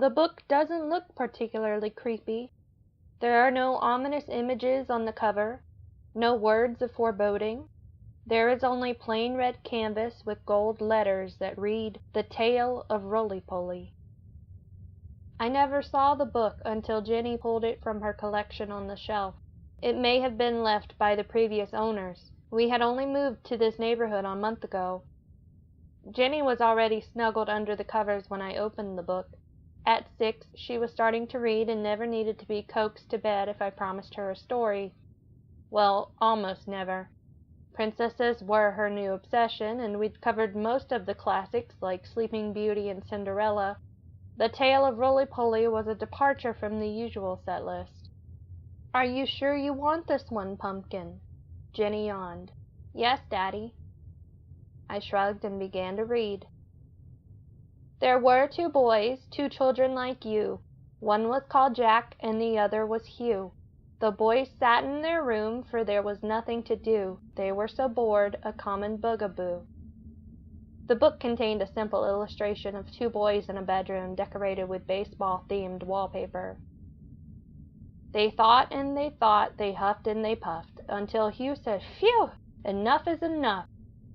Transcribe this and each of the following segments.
The book doesn't look particularly creepy. There are no ominous images on the cover, no words of foreboding. There is only plain red canvas with gold letters that read, "The Tale of Roly Poly." I never saw the book until Jenny pulled it from her collection on the shelf. It may have been left by the previous owners. We had only moved to this neighborhood a month ago. Jenny was already snuggled under the covers when I opened the book. At 6, she was starting to read and never needed to be coaxed to bed if I promised her a story. Well, almost never. Princesses were her new obsession, and we'd covered most of the classics like Sleeping Beauty and Cinderella. The Tale of Roly Poly was a departure from the usual set list. "Are you sure you want this one, Pumpkin?" Jenny yawned. "Yes, Daddy." I shrugged and began to read. "There were 2 boys, 2 children like you. One was called Jack, and the other was Hugh. The boys sat in their room, for there was nothing to do. They were so bored, a common bugaboo." The book contained a simple illustration of 2 boys in a bedroom decorated with baseball-themed wallpaper. "They thought and they thought, they huffed and they puffed, until Hugh said, 'Phew! Enough is enough.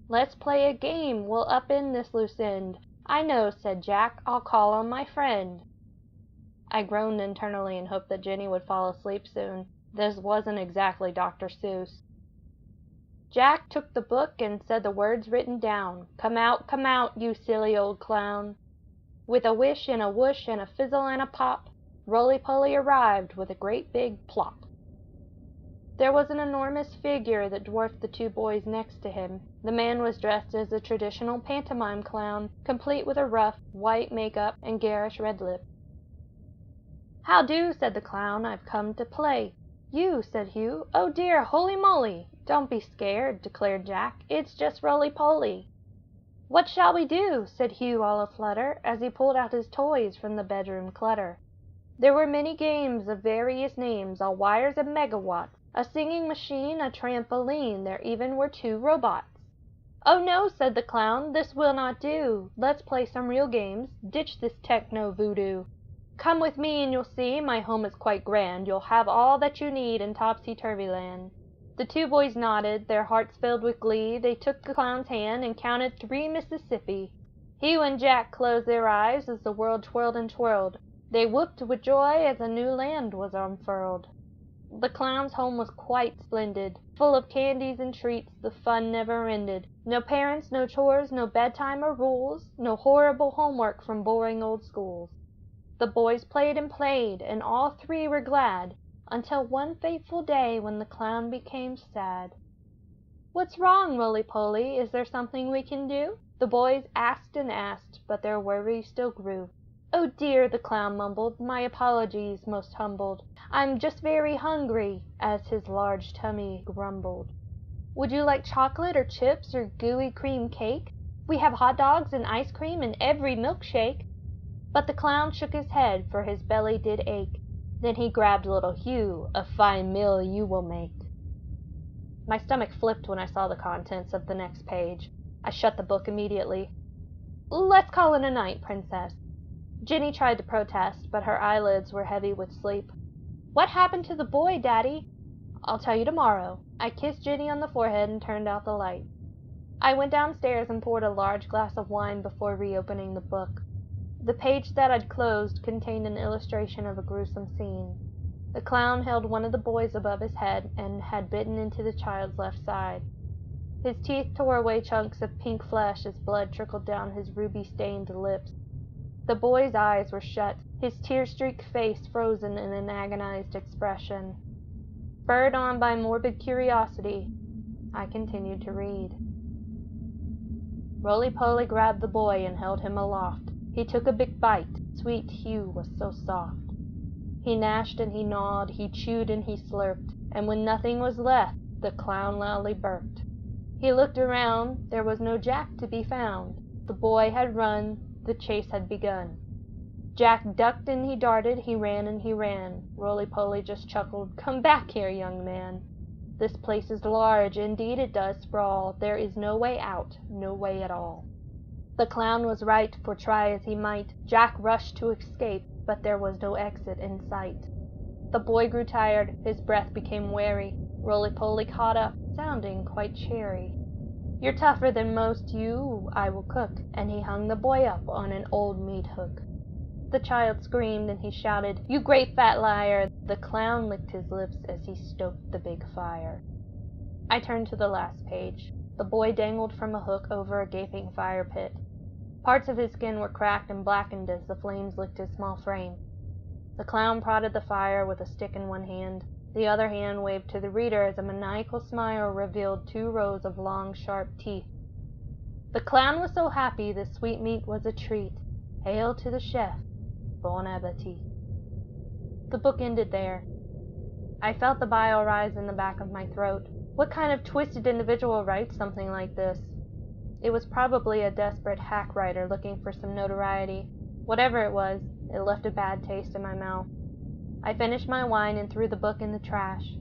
Let's play a game, we'll upend this loose end.' 'I know,' said Jack, 'I'll call on my friend.'" I groaned internally and hoped that Jenny would fall asleep soon. This wasn't exactly Dr. Seuss. "Jack took the book and said the words written down. 'Come out, you silly old clown.' With a wish and a whoosh and a fizzle and a pop, Roly Poly arrived with a great big plop." There was an enormous figure that dwarfed the 2 boys next to him. The man was dressed as a traditional pantomime clown, complete with a ruff, white make-up, and garish red lip. "How do?" said the clown. "I've come to play." "You?" said Hugh. "Oh dear, holy moly!" "Don't be scared," declared Jack. "It's just Roly Poly." "What shall we do?" said Hugh, all aflutter, as he pulled out his toys from the bedroom clutter. There were many games of various names, all wires and megawatts, a singing machine, a trampoline, there even were 2 robots. "Oh no," said the clown, "this will not do. Let's play some real games, ditch this techno voodoo. Come with me and you'll see, my home is quite grand. You'll have all that you need in topsy-turvy-land." The 2 boys nodded, their hearts filled with glee. They took the clown's hand and counted 3 Mississippi. Hugh and Jack closed their eyes as the world twirled and twirled. They whooped with joy as a new land was unfurled. The clown's home was quite splendid, full of candies and treats. The fun never ended. No parents, no chores, no bedtime or rules, no horrible homework from boring old schools. The boys played and played, and all 3 were glad, until one fateful day when the clown became sad. "What's wrong, Roly Poly? Is there something we can do?" The boys asked and asked, but their worries still grew. "Oh dear," the clown mumbled, "my apologies, most humbled. I'm just very hungry," as his large tummy grumbled. "Would you like chocolate or chips or gooey cream cake? We have hot dogs and ice cream and every milkshake." But the clown shook his head, for his belly did ache. Then he grabbed little Hugh. "A fine meal you will make." My stomach flipped when I saw the contents of the next page. I shut the book immediately. "Let's call it a night, Princess." Jenny tried to protest, but her eyelids were heavy with sleep. "What happened to the boy, Daddy?" "I'll tell you tomorrow." I kissed Jenny on the forehead and turned out the light. I went downstairs and poured a large glass of wine before reopening the book. The page that I'd closed contained an illustration of a gruesome scene. The clown held one of the boys above his head and had bitten into the child's left side. His teeth tore away chunks of pink flesh as blood trickled down his ruby-stained lips. The boy's eyes were shut, his tear-streaked face frozen in an agonized expression. Spurred on by morbid curiosity, I continued to read. Roly Poly grabbed the boy and held him aloft. He took a big bite. Sweet Hugh was so soft. He gnashed and he gnawed, he chewed and he slurped, and when nothing was left, the clown loudly burped. He looked around. There was no Jack to be found. The boy had run. The chase had begun. Jack ducked and he darted, he ran and he ran. Roly Poly just chuckled, "Come back here, young man. This place is large, indeed it does sprawl. There is no way out, no way at all." The clown was right, for try as he might, Jack rushed to escape. but there was no exit in sight. The boy grew tired, his breath became wary. Roly Poly caught up, sounding quite cheery. "You're tougher than most, you I will cook," and he hung the boy up on an old meat hook. The child screamed and he shouted, "You great fat liar!" The clown licked his lips as he stoked the big fire. I turned to the last page. The boy dangled from a hook over a gaping fire pit. Parts of his skin were cracked and blackened as the flames licked his small frame. The clown prodded the fire with a stick in one hand. The other hand waved to the reader as a maniacal smile revealed 2 rows of long, sharp teeth. The clown was so happy the sweetmeat was a treat. Hail to the chef! Bon appetit! The book ended there. I felt the bile rise in the back of my throat. What kind of twisted individual writes something like this? It was probably a desperate hack writer looking for some notoriety. Whatever it was, it left a bad taste in my mouth. I finished my wine and threw the book in the trash.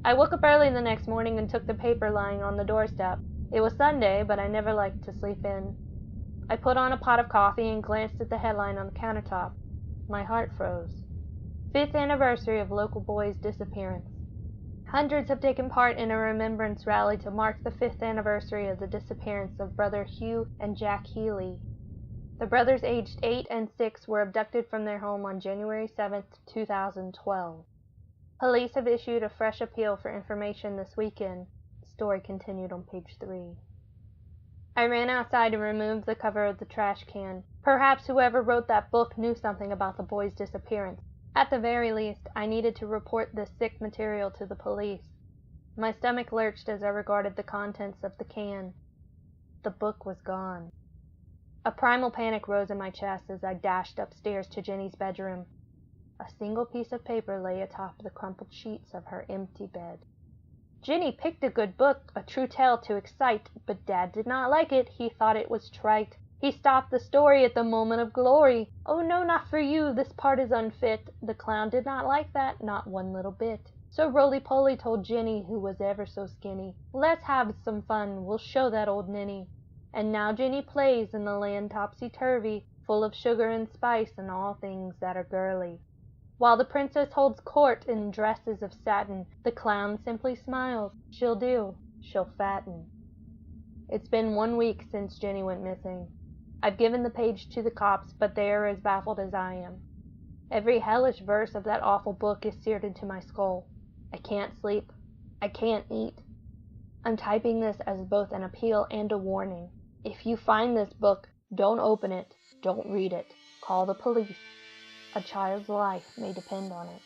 I woke up early the next morning and took the paper lying on the doorstep. It was Sunday, but I never liked to sleep in. I put on a pot of coffee and glanced at the headline on the countertop. My heart froze. 5th anniversary of local boy's disappearance. Hundreds have taken part in a remembrance rally to mark the 5th anniversary of the disappearance of brother Hugh and Jack Healy. The brothers, aged 8 and 6, were abducted from their home on January 7, 2012. Police have issued a fresh appeal for information this weekend. The story continued on page 3. I ran outside and removed the cover of the trash can. Perhaps whoever wrote that book knew something about the boy's disappearance. At the very least, I needed to report this sick material to the police. My stomach lurched as I regarded the contents of the can. The book was gone. A primal panic rose in my chest as I dashed upstairs to Jenny's bedroom. A single piece of paper lay atop the crumpled sheets of her empty bed. Jenny picked a good book, a true tale to excite, but Dad did not like it. He thought it was trite. He stopped the story at the moment of glory. "Oh no, not for you, this part is unfit." The clown did not like that, not one little bit. So Roly Poly told Jenny, who was ever so skinny, "Let's have some fun, we'll show that old ninny." And now Jenny plays in the land topsy-turvy, full of sugar and spice and all things that are girly. While the princess holds court in dresses of satin, the clown simply smiles. She'll do. She'll fatten. It's been 1 week since Jenny went missing. I've given the page to the cops, but they are as baffled as I am. Every hellish verse of that awful book is seared into my skull. I can't sleep. I can't eat. I'm typing this as both an appeal and a warning. If you find this book, don't open it. Don't read it. Call the police. A child's life may depend on it.